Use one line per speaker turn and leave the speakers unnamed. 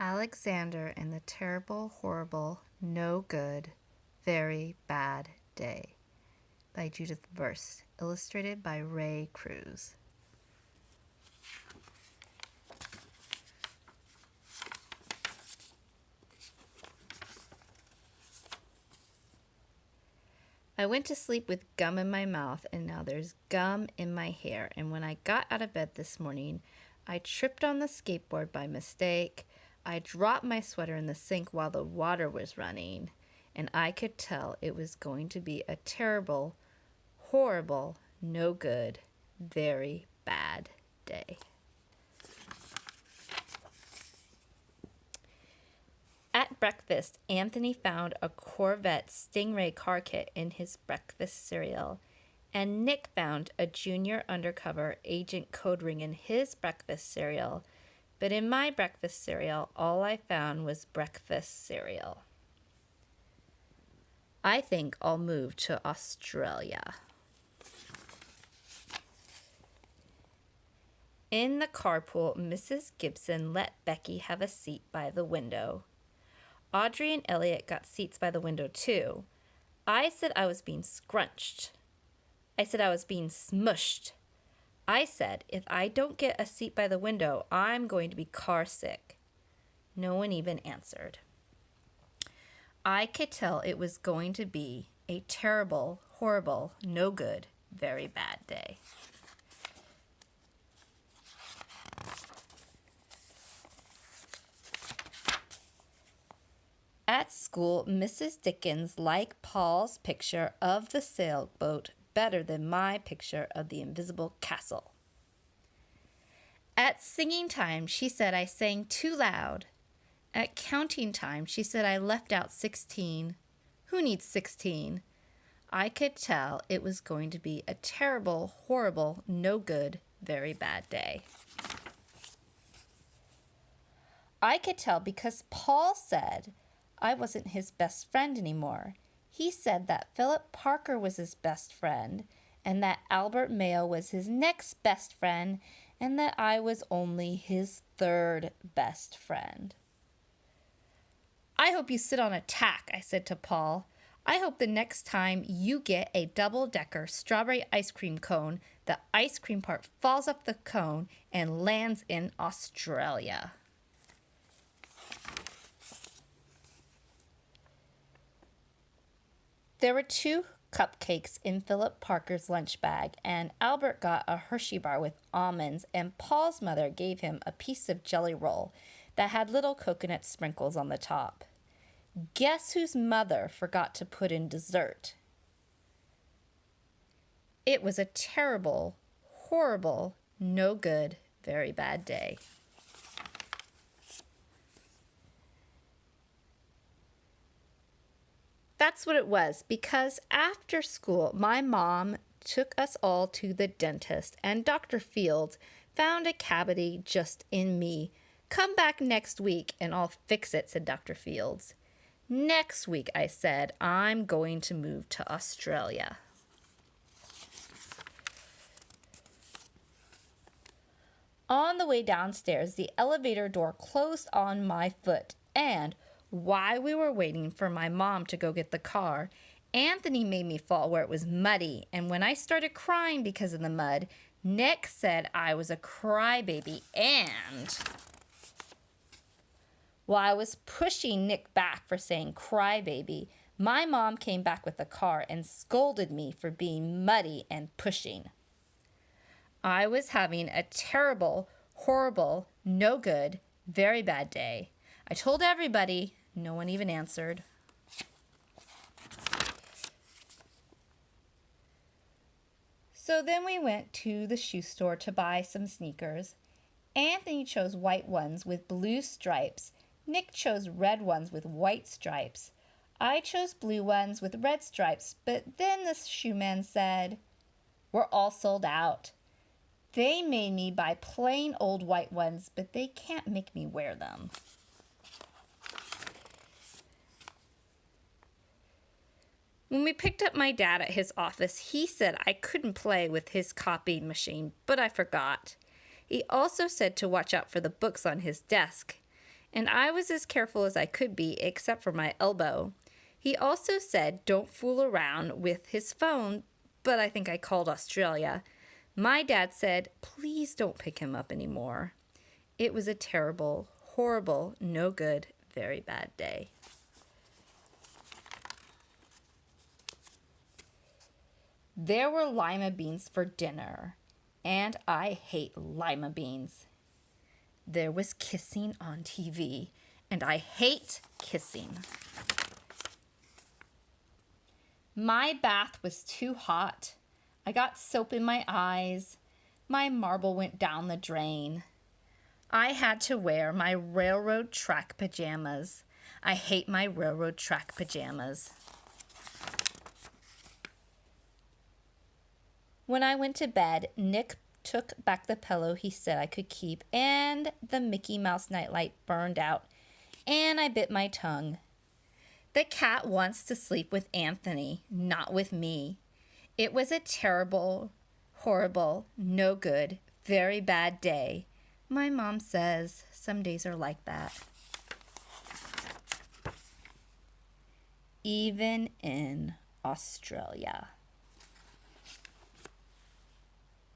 Alexander and the Terrible, Horrible, No Good, Very Bad Day by Judith Viorst, illustrated by Ray Cruz. I went to sleep with gum in my mouth, and now there's gum in my hair. And when I got out of bed this morning, I tripped on the skateboard by mistake. I dropped my sweater in the sink while the water was running, and I could tell it was going to be a terrible, horrible, no good, very bad day. At breakfast, Anthony found a Corvette Stingray car kit in his breakfast cereal, and Nick found a junior undercover agent code ring in his breakfast cereal. But in my breakfast cereal, all I found was breakfast cereal. I think I'll move to Australia. In the carpool, Mrs. Gibson let Becky have a seat by the window. Audrey and Elliot got seats by the window too. I said I was being scrunched. I said I was being smushed. I said if I don't get a seat by the window, I'm going to be car sick. No one even answered. I could tell it was going to be a terrible, horrible, no good, very bad day. At school, Mrs. Dickens liked Paul's picture of the sailboat better than my picture of the invisible castle. At singing time, she said I sang too loud. At counting time, she said I left out 16. Who needs 16? I could tell it was going to be a terrible, horrible, no good, very bad day. I could tell because Paul said I wasn't his best friend anymore. He said that Philip Parker was his best friend, and that Albert Mayo was his next best friend, and that I was only his third best friend. I hope you sit on a tack, I said to Paul. I hope the next time you get a double-decker strawberry ice cream cone, the ice cream part falls off the cone and lands in Australia. There were 2 cupcakes in Philip Parker's lunch bag, and Albert got a Hershey bar with almonds, and Paul's mother gave him a piece of jelly roll that had little coconut sprinkles on the top. Guess whose mother forgot to put in dessert? It was a terrible, horrible, no good, very bad day. That's what it was, because after school, my mom took us all to the dentist, and Dr. Fields found a cavity just in me. Come back next week and I'll fix it, said Dr. Fields. Next week, I said, I'm going to move to Australia. On the way downstairs, the elevator door closed on my foot, and while we were waiting for my mom to go get the car, Anthony made me fall where it was muddy, and when I started crying because of the mud, Nick said I was a crybaby, and while I was pushing Nick back for saying crybaby, my mom came back with the car and scolded me for being muddy and pushing. I was having a terrible, horrible, no good, very bad day. I told everybody. No one even answered. So then we went to the shoe store to buy some sneakers. Anthony chose white ones with blue stripes. Nick chose red ones with white stripes. I chose blue ones with red stripes, but then the shoe man said, "We're all sold out. They made me buy plain old white ones, but they can't make me wear them." When we picked up my dad at his office, he said I couldn't play with his copying machine, but I forgot. He also said to watch out for the books on his desk. and I was as careful as I could be, except for my elbow. He also said don't fool around with his phone, but I think I called Australia. My dad said, please don't pick him up anymore. It was a terrible, horrible, no good, very bad day. There were lima beans for dinner, and I hate lima beans. There was kissing on TV, and I hate kissing. My bath was too hot. I got soap in my eyes. My marble went down the drain. I had to wear my railroad track pajamas. I hate my railroad track pajamas. When I went to bed, Nick took back the pillow he said I could keep, and the Mickey Mouse nightlight burned out, and I bit my tongue. The cat wants to sleep with Anthony, not with me. It was a terrible, horrible, no good, very bad day. My mom says some days are like that. Even in Australia.